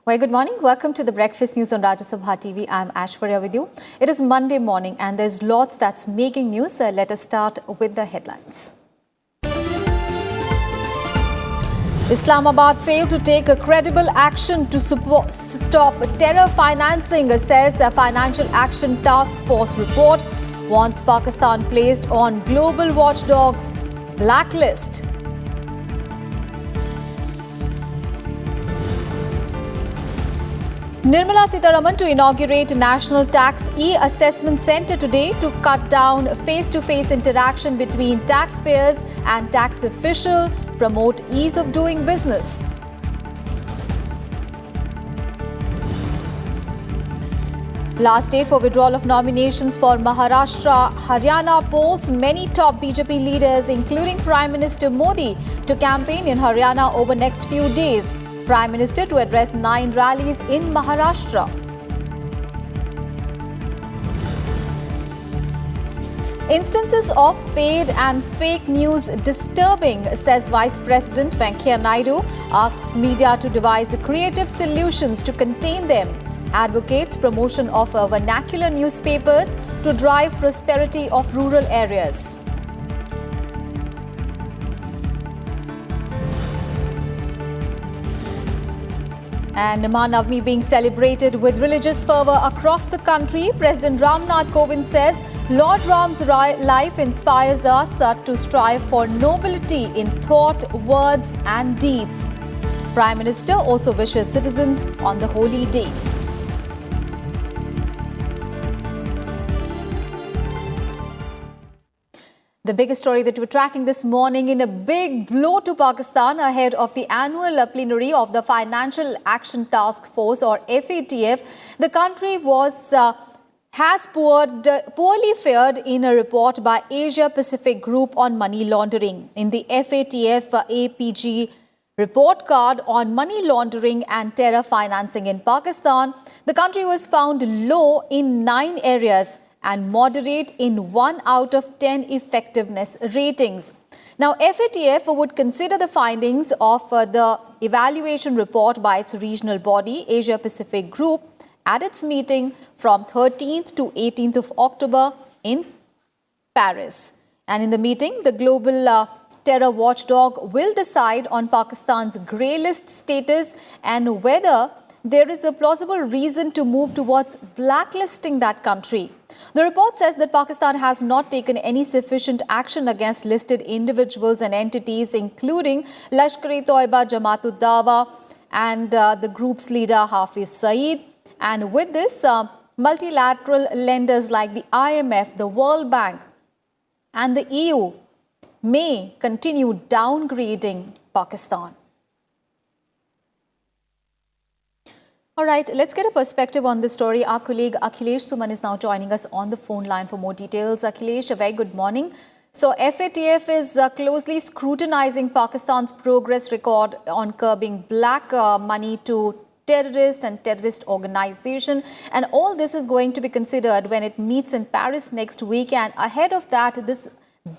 Well, good morning. Welcome to the Breakfast News on Rajya Sabha TV. I'm Ashwarya with you. It is Monday morning and there's lots that's making news. Let us start with the headlines. Islamabad failed to take a credible action to stop terror financing, says a Financial Action Task Force report. Wants Pakistan placed on global watchdog's blacklist. Nirmala Sitharaman to inaugurate National Tax E-Assessment Centre today to cut down face-to-face interaction between taxpayers and tax official, promote ease of doing business. Last date for withdrawal of nominations for Maharashtra, Haryana polls many top BJP leaders, including Prime Minister Modi, to campaign in Haryana over next few days. Prime Minister to address 9 rallies in Maharashtra. Instances of paid and fake news disturbing, says Vice President Venkaiah Naidu, asks media to devise creative solutions to contain them, advocates promotion of vernacular newspapers to drive prosperity of rural areas. And Mahanavami being celebrated with religious fervour across the country. President Ramnath Kovind says Lord Ram's life inspires us to strive for nobility in thought, words and deeds. Prime Minister also wishes citizens on the holy day. The biggest story that we're tracking this morning, in a big blow to Pakistan ahead of the annual plenary of the Financial Action Task Force or FATF, the country has poorly fared in a report by Asia Pacific Group on money laundering. In the FATF APG report card on money laundering and terror financing in Pakistan, the country was found low in 9 areas and moderate in 1 out of 10 effectiveness ratings. Now, FATF would consider the findings of the evaluation report by its regional body, Asia Pacific Group, at its meeting from 13th to 18th of October in Paris. And in the meeting, the global terror watchdog will decide on Pakistan's grey list status and whether there is a plausible reason to move towards blacklisting that country. The report says that Pakistan has not taken any sufficient action against listed individuals and entities, including Lashkar-e-Toiba, Jamaat-ud-Dawa and the group's leader Hafiz Saeed. And with this, multilateral lenders like the IMF, the World Bank and the EU may continue downgrading Pakistan. All right, let's get a perspective on this story. Our colleague Akhilesh Suman is now joining us on the phone line for more details. Akhilesh, a very good morning. So FATF is closely scrutinizing Pakistan's progress record on curbing black money to terrorists and terrorist organization. And all this is going to be considered when it meets in Paris next week. And ahead of that, this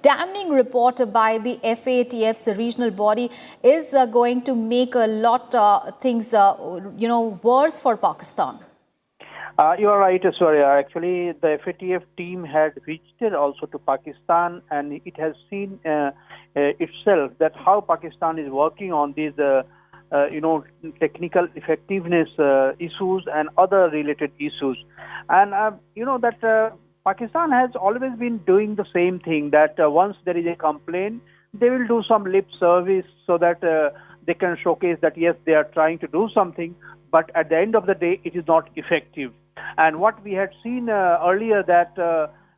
damning report by the FATF's regional body is going to make a lot things, worse for Pakistan. You are right, Ashwarya. Actually, the FATF team had visited also to Pakistan, and it has seen itself that how Pakistan is working on these, technical effectiveness issues and other related issues. And, that Pakistan has always been doing the same thing, that once there is a complaint, they will do some lip service so that they can showcase that, yes, they are trying to do something, but at the end of the day, it is not effective. And what we had seen earlier that,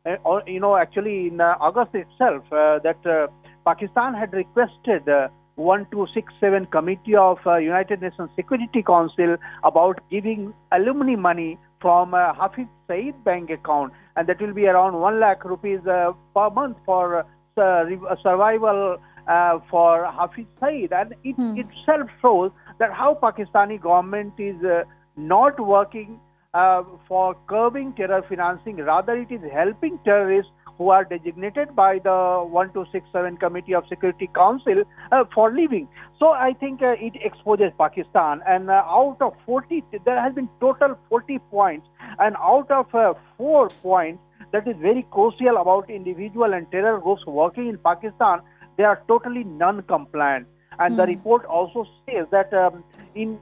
actually in August itself, that Pakistan had requested 1267 Committee of United Nations Security Council about giving alumni money from Hafiz Saeed bank account, and that will be around 1 lakh rupees per month for survival for Hafiz Saeed. And it itself shows that how Pakistani government is not working for curbing terror financing. Rather, it is helping terrorists who are designated by the 1267 Committee of Security Council for leaving. So I think it exposes Pakistan. And out of 40, there has been total 40 points. And out of 4 points, that is very crucial about individual and terror groups working in Pakistan, they are totally non-compliant. And the report also says that in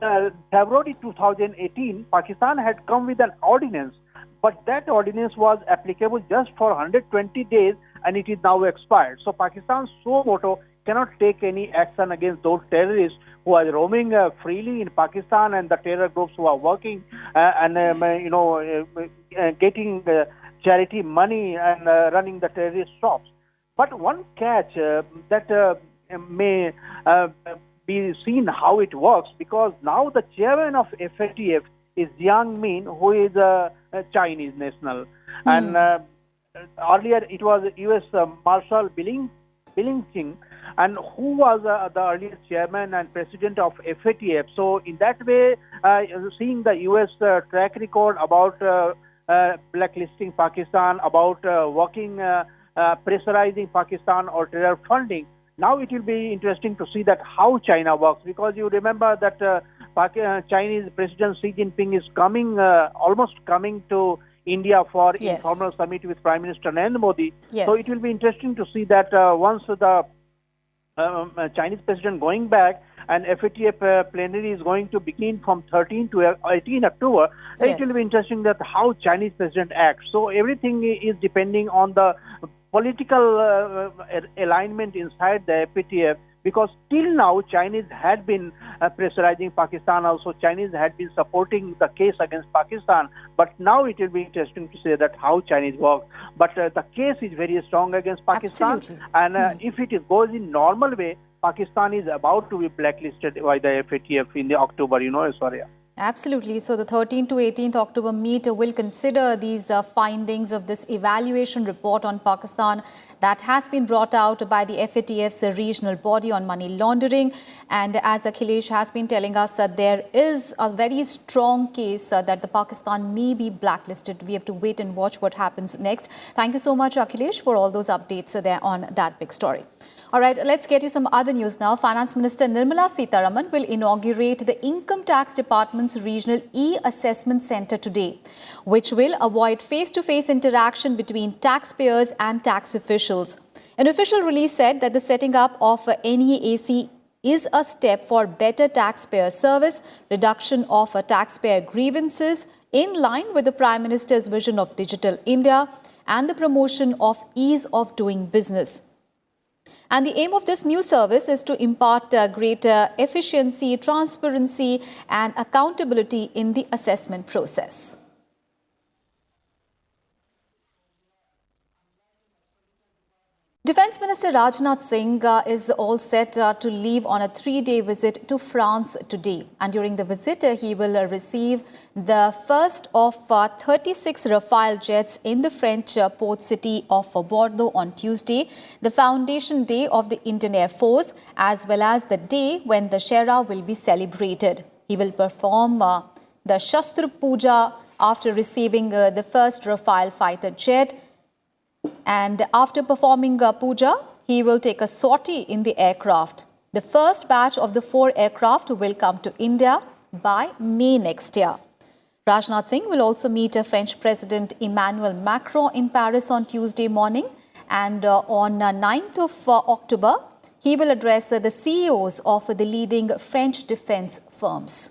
February 2018, Pakistan had come with an ordinance, but that ordinance was applicable just for 120 days and it is now expired. So Pakistan's suo motu cannot take any action against those terrorists who are roaming freely in Pakistan and the terror groups who are working getting charity money and running the terrorist shops. But one catch that may be seen how it works, because now the chairman of FATF is Jiang Min, who is a Chinese national. And earlier it was US Marshal Billington, and who was the earlier chairman and president of FATF. So in that way, seeing the US track record about blacklisting Pakistan, about working, pressurizing Pakistan or terror funding, now it will be interesting to see that how China works, because you remember that Chinese President Xi Jinping is almost coming to India for informal summit with Prime Minister Narendra Modi. So it will be interesting to see that once the Chinese President going back and FATF plenary is going to begin from 13 to 18 October, it will be interesting that how Chinese President acts. So everything is depending on the political alignment inside the FATF, because till now Chinese had been pressurizing Pakistan, also Chinese had been supporting the case against Pakistan, but now it will be interesting to say that how Chinese work. But the case is very strong against Pakistan. Absolutely. And if it goes in normal way, Pakistan is about to be blacklisted by the FATF in the October, Sorry. Absolutely. So the 13th to 18th October meet will consider these findings of this evaluation report on Pakistan that has been brought out by the FATF's regional body on money laundering. And as Akhilesh has been telling us, that there is a very strong case that the Pakistan may be blacklisted. We have to wait and watch what happens next. Thank you so much, Akhilesh, for all those updates there on that big story. All right, let's get you some other news now. Finance Minister Nirmala Sitharaman will inaugurate the Income Tax Department's regional e-assessment center today, which will avoid face-to-face interaction between taxpayers and tax officials. An official release said that the setting up of NEAC is a step for better taxpayer service, reduction of taxpayer grievances, in line with the Prime Minister's vision of Digital India and the promotion of ease of doing business. And the aim of this new service is to impart greater efficiency, transparency and accountability in the assessment process. Defence Minister Rajnath Singh is all set to leave on a 3-day visit to France today. And during the visit, he will receive the first of 36 Rafale jets in the French port city of Bordeaux on Tuesday, the foundation day of the Indian Air Force, as well as the day when the Shera will be celebrated. He will perform the Shastra Puja after receiving the first Rafale fighter jet. And after performing puja, he will take a sortie in the aircraft. The first batch of the 4 aircraft will come to India by May next year. Rajnath Singh will also meet French President Emmanuel Macron in Paris on Tuesday morning. And on 9th of October, he will address the CEOs of the leading French defense firms.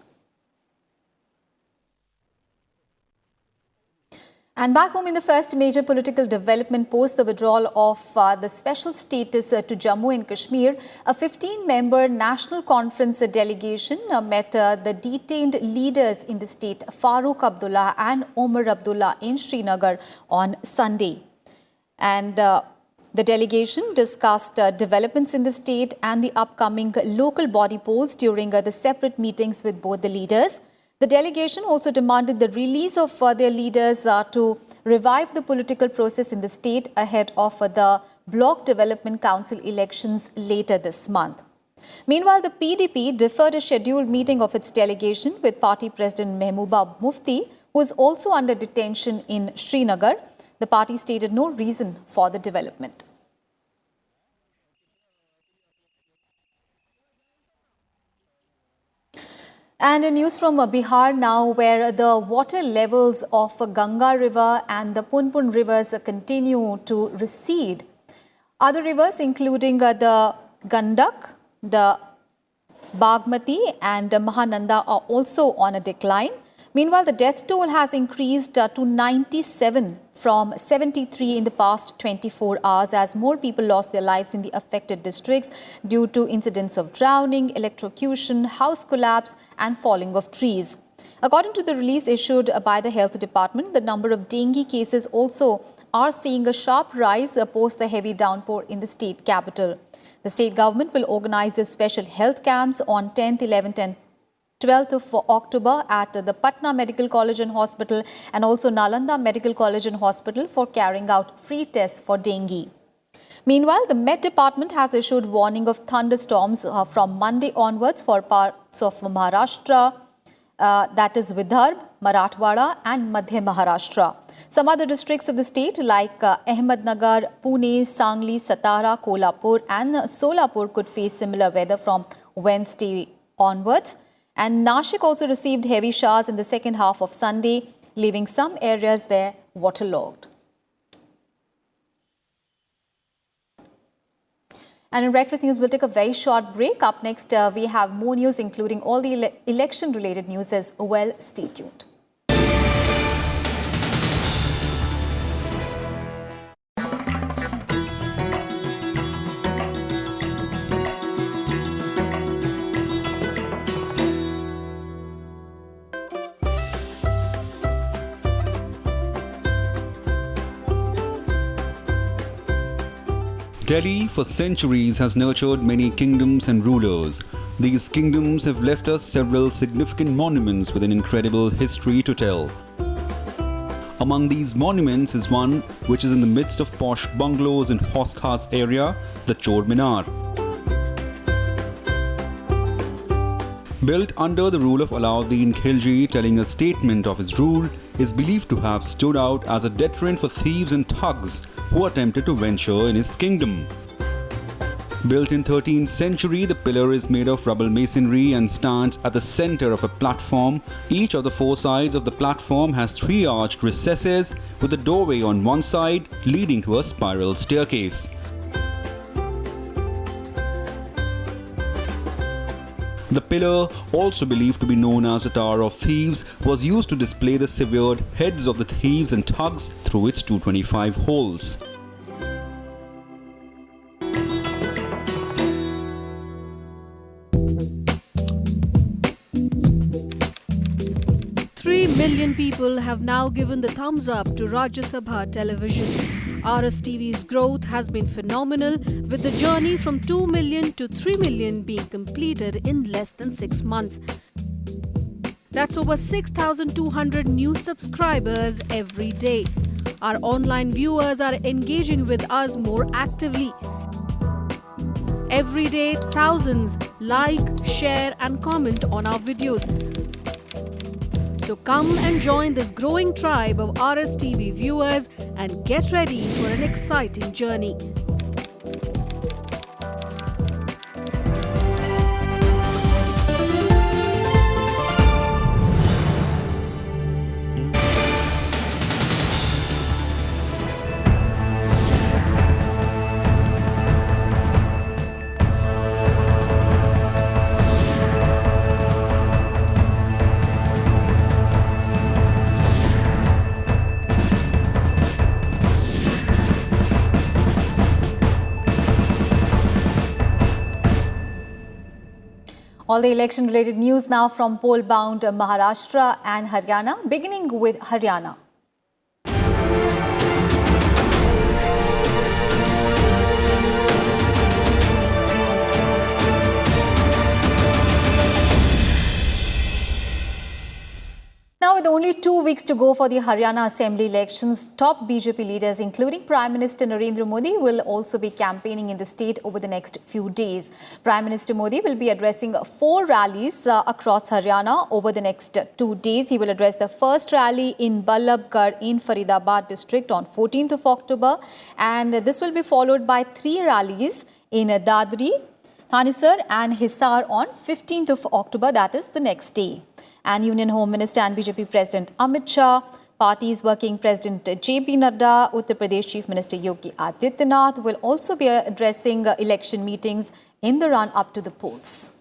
And back home, in the first major political development post the withdrawal of the special status to Jammu and Kashmir, a 15-member National Conference delegation met the detained leaders in the state, Farooq Abdullah and Omar Abdullah, in Srinagar on Sunday. And the delegation discussed developments in the state and the upcoming local body polls during the separate meetings with both the leaders. The delegation also demanded the release of their leaders to revive the political process in the state ahead of the Bloc Development Council elections later this month. Meanwhile, the PDP deferred a scheduled meeting of its delegation with party president Mehbooba Mufti, who is also under detention in Srinagar. The party stated no reason for the development. And in news from Bihar now, where the water levels of Ganga River and the Punpun rivers continue to recede. Other rivers, including the Gandak, the Bagmati and Mahananda, are also on a decline. Meanwhile, the death toll has increased to 97 from 73 in the past 24 hours as more people lost their lives in the affected districts due to incidents of drowning, electrocution, house collapse and falling of trees. According to the release issued by the Health Department, the number of dengue cases also are seeing a sharp rise post the heavy downpour in the state capital. The state government will organize the special health camps on 10th, 11th and 12th of October at the Patna Medical College and Hospital and also Nalanda Medical College and Hospital for carrying out free tests for dengue. Meanwhile, the Met Department has issued warning of thunderstorms from Monday onwards for parts of Maharashtra, that is Vidarbha, Marathwada and Madhya Maharashtra. Some other districts of the state like Ahmednagar, Pune, Sangli, Satara, Kolhapur and Solapur could face similar weather from Wednesday onwards. And Nashik also received heavy showers in the second half of Sunday, leaving some areas there waterlogged. And in Breakfast News, we'll take a very short break. Up next, we have more news, including all the election-related news as well. Stay tuned. Delhi for centuries has nurtured many kingdoms and rulers. These kingdoms have left us several significant monuments with an incredible history to tell. Among these monuments is one which is in the midst of posh bungalows in Hauz Khas area, the Chor Minar. Built under the rule of Alauddin Khilji, telling a statement of his rule, is believed to have stood out as a deterrent for thieves and thugs who attempted to venture in his kingdom. Built in 13th century, the pillar is made of rubble masonry and stands at the center of a platform. Each of the four sides of the platform has three arched recesses with a doorway on one side leading to a spiral staircase. The pillar, also believed to be known as the Tower of Thieves, was used to display the severed heads of the thieves and thugs through its 225 holes. Million people have now given the thumbs up to Rajya Sabha television. RSTV's growth has been phenomenal, with the journey from 2 million to 3 million being completed in less than 6 months. That's over 6,200 new subscribers every day. Our online viewers are engaging with us more actively. Every day, thousands like, share and comment on our videos. So come and join this growing tribe of RSTV viewers and get ready for an exciting journey. All the election-related news now from poll-bound Maharashtra and Haryana, beginning with Haryana. Now, with only 2 weeks weeks to go for the Haryana Assembly elections. Top BJP leaders, including Prime Minister Narendra Modi, will also be campaigning in the state over the next few days. Prime Minister Modi will be addressing 4 rallies across Haryana over the next 2 days. He will address the first rally in Ballabgarh in Faridabad district on 14th of October, and this will be followed by 3 rallies in Dadri, Thanesar and Hisar on 15th of October, that is the next day. And Union Home Minister and BJP President Amit Shah, Party's Working President J.P. Nadda, Uttar Pradesh Chief Minister Yogi Adityanath will also be addressing election meetings in the run-up to the polls.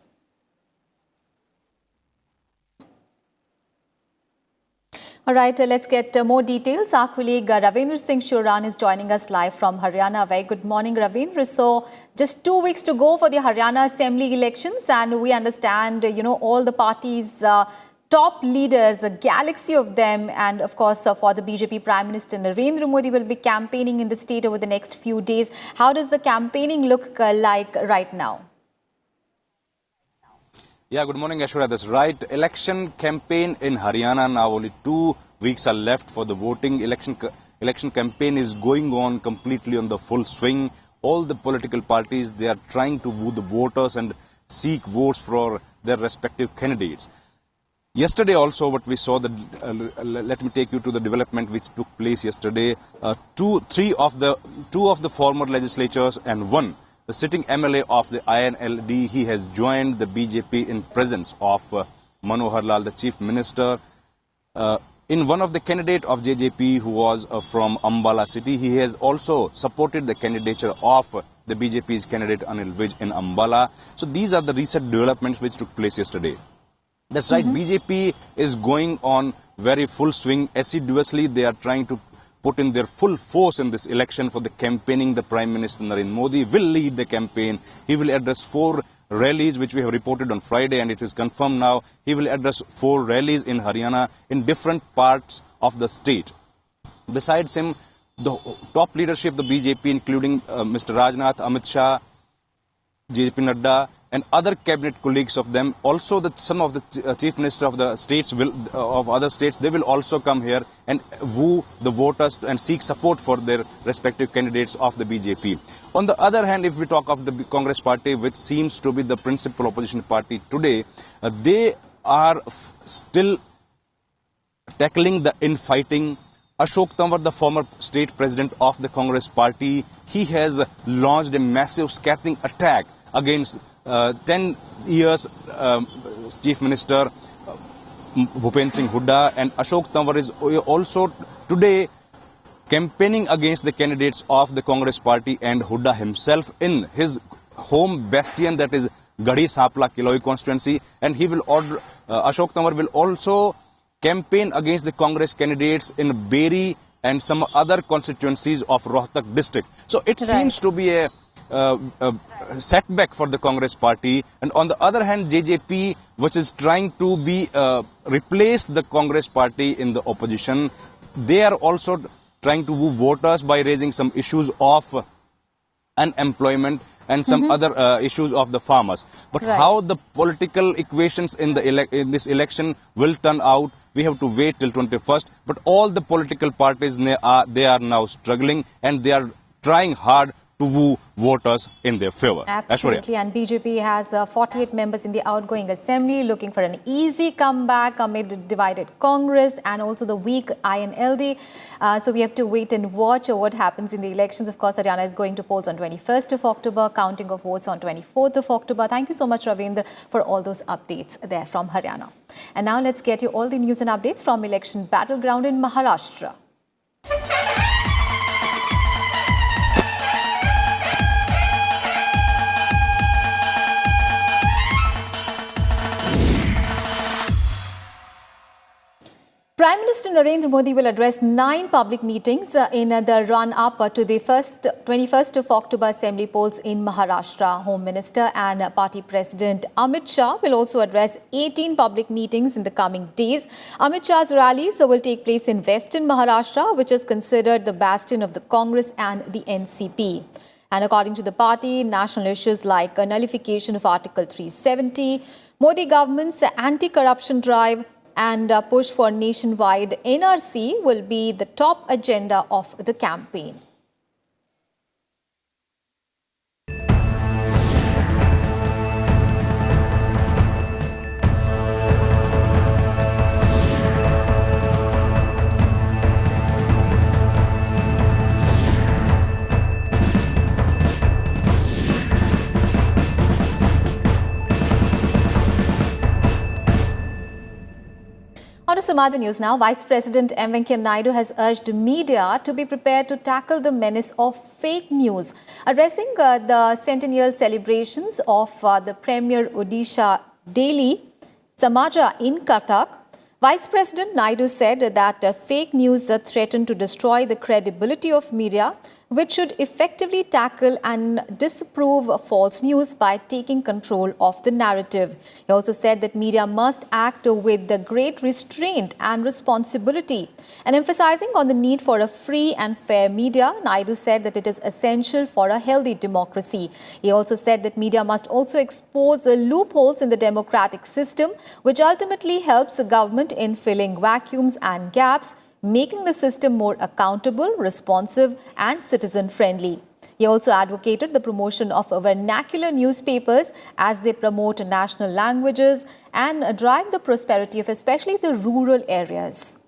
All right, let's get more details. Our colleague Ravindra Singh Shuran is joining us live from Haryana. Very good morning, Ravindra. So, just 2 weeks to go for the Haryana Assembly elections, and we understand, all the parties' top leaders, a galaxy of them, and of course, for the BJP Prime Minister Narendra Modi will be campaigning in the state over the next few days. How does the campaigning look like right now? Yeah, good morning, Ashwara. That's right. Election campaign in Haryana now. Only 2 weeks are left for the voting. Election campaign is going on completely on the full swing. All the political parties, they are trying to woo the voters and seek votes for their respective candidates. Yesterday also what we saw, let me take you to the development which took place yesterday. Two of the former legislators and one, the sitting MLA of the INLD, he has joined the BJP in presence of Manohar Lal, the Chief Minister. In one of the candidate of JJP who was from Ambala city, he has also supported the candidature of the BJP's candidate Anil Vij in Ambala. So these are the recent developments which took place yesterday. That's right, BJP is going on very full swing. Assiduously, they are trying to put in their full force in this election for the campaigning. The Prime Minister Narendra Modi will lead the campaign. He will address 4 rallies, which we have reported on Friday, and it is confirmed now. He will address 4 rallies in Haryana in different parts of the state. Besides him, the top leadership of the BJP, including Mr. Rajnath, Amit Shah, J.P. Nadda, and other cabinet colleagues of them, also some of the chief minister of the states of other states, they will also come here and woo the voters and seek support for their respective candidates of the BJP. On the other hand, if we talk of the Congress party, which seems to be the principal opposition party today, they are still tackling the infighting. Ashok Tanwar, the former state president of the Congress party, he has launched a massive scathing attack against 10 years Chief Minister Bhupen Singh Hooda, and Ashok Tanwar is also today campaigning against the candidates of the Congress party and Hooda himself in his home bastion, that is Garhi Sapla Kiloi constituency, and he will Ashok Tanwar will also campaign against the Congress candidates in Beri and some other constituencies of Rohtak district. So it seems to be a setback for the Congress party, and on the other hand, JJP, which is trying to replace the Congress party in the opposition, they are also trying to woo voters by raising some issues of unemployment and some other issues of the farmers. But how the political equations in this election will turn out, we have to wait till 21st. But all the political parties, they are now struggling, and they are trying hard to woo voters in their favor. Absolutely, and BJP has 48 members in the outgoing assembly, looking for an easy comeback amid divided Congress and also the weak INLD. So we have to wait and watch what happens in the elections. Of course, Haryana is going to polls on 21st of October, counting of votes on 24th of October. Thank you so much, Ravindra, for all those updates there from Haryana. And now let's get you all the news and updates from election battleground in Maharashtra. Prime Minister Narendra Modi will address 9 public meetings in the run-up to the 21st of October Assembly polls in Maharashtra. Home Minister and Party President Amit Shah will also address 18 public meetings in the coming days. Amit Shah's rallies will take place in Western Maharashtra, which is considered the bastion of the Congress and the NCP. And according to the party, national issues like nullification of Article 370, Modi government's anti-corruption drive, and push for nationwide NRC will be the top agenda of the campaign. On to some other news now. Vice President M. Venkaiah Naidu has urged media to be prepared to tackle the menace of fake news. Addressing the centennial celebrations of the premier Odisha daily, Samaja in Cuttack, Vice President Naidu said that fake news threaten to destroy the credibility of media, which should effectively tackle and disprove false news by taking control of the narrative. He also said that media must act with the great restraint and responsibility. And emphasizing on the need for a free and fair media, Naidu said that it is essential for a healthy democracy. He also said that media must also expose loopholes in the democratic system, which ultimately helps the government in filling vacuums and gaps, making the system more accountable, responsive and citizen-friendly. He also advocated the promotion of vernacular newspapers as they promote national languages and drive the prosperity of especially the rural areas.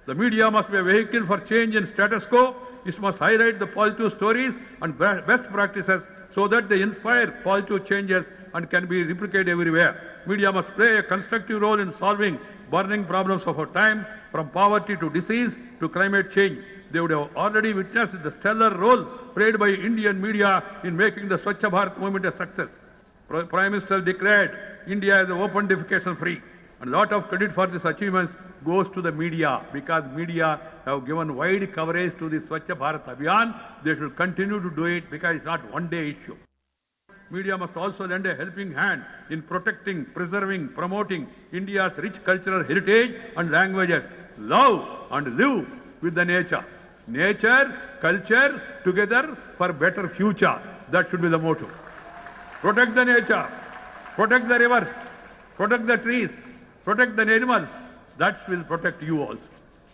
The media must be a vehicle for change in status quo. It must highlight the positive stories and best practices so that they inspire positive changes and can be replicated everywhere. Media must play a constructive role in solving burning problems of our time, from poverty to disease to climate change. They would have already witnessed the stellar role played by Indian media in making the Swachh Bharat movement a success. Prime Minister declared India as open defecation free. And a lot of credit for these achievements goes to the media, because media have given wide coverage to the Swachh Bharat Abhiyan. They should continue to do it because it's not one day issue. Media must also lend a helping hand in protecting, preserving, promoting India's rich cultural heritage and languages. Love and live with the nature. Nature, culture, together for better future. That should be the motto. Protect the nature, protect the rivers, protect the trees, protect the animals. That will protect you also.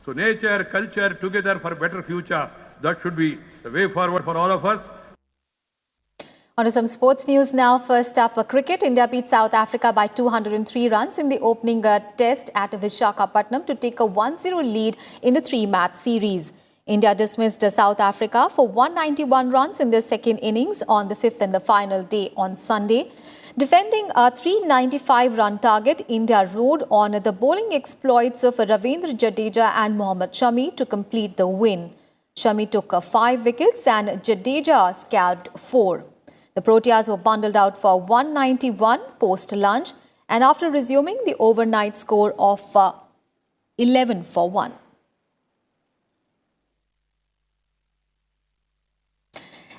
So nature, culture, together for better future. That should be the way forward for all of us. On to some sports news now. First up, cricket. India beat South Africa by 203 runs in the opening test at Visakhapatnam to take a 1-0 lead in the three-match series. India dismissed South Africa for 191 runs in their second innings on the fifth and the final day on Sunday. Defending a 395-run target, India rode on the bowling exploits of Ravindra Jadeja and Mohammad Shami to complete the win. Shami took 5 wickets and Jadeja scalped 4. The Proteas were bundled out for 191 post-lunch and after resuming the overnight score of 11 for 1.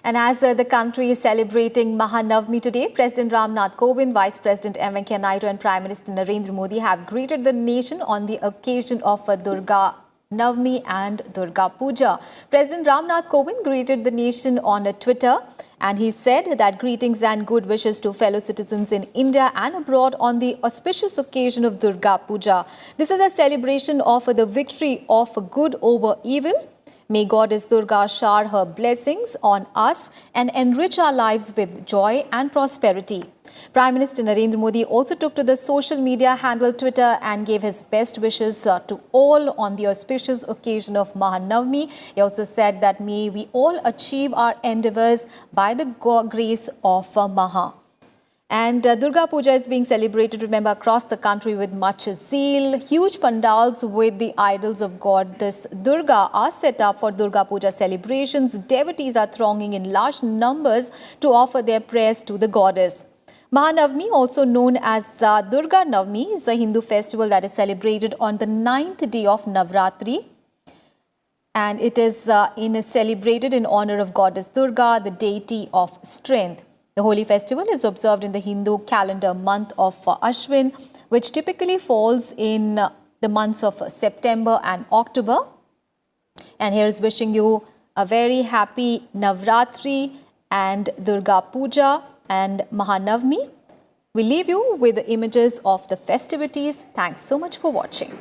And as the country is celebrating Mahanavami today, President Ramnath Kovind, Vice President M. Venkaiah Naidu and Prime Minister Narendra Modi have greeted the nation on the occasion of Durga Navami and Durga Puja. President Ramnath Kovind greeted the nation on Twitter, and he said that greetings and good wishes to fellow citizens in India and abroad on the auspicious occasion of Durga Puja. This is a celebration of the victory of good over evil. May Goddess Durga shower her blessings on us and enrich our lives with joy and prosperity. Prime Minister Narendra Modi also took to the social media handle Twitter and gave his best wishes to all on the auspicious occasion of Mahanavami. He also said that may we all achieve our endeavors by the grace of Maha. And Durga Puja is being celebrated, remember, across the country with much zeal. Huge pandals with the idols of Goddess Durga are set up for Durga Puja celebrations. Devotees are thronging in large numbers to offer their prayers to the goddess. Mahanavami, also known as Durga Navami, is a Hindu festival that is celebrated on the 9th day of Navratri. And it is celebrated in honor of Goddess Durga, the deity of strength. The holy festival is observed in the Hindu calendar month of Ashwin, which typically falls in the months of September and October. And here's wishing you a very happy Navratri and Durga Puja and Mahanavami. We leave you with the images of the festivities. Thanks so much for watching.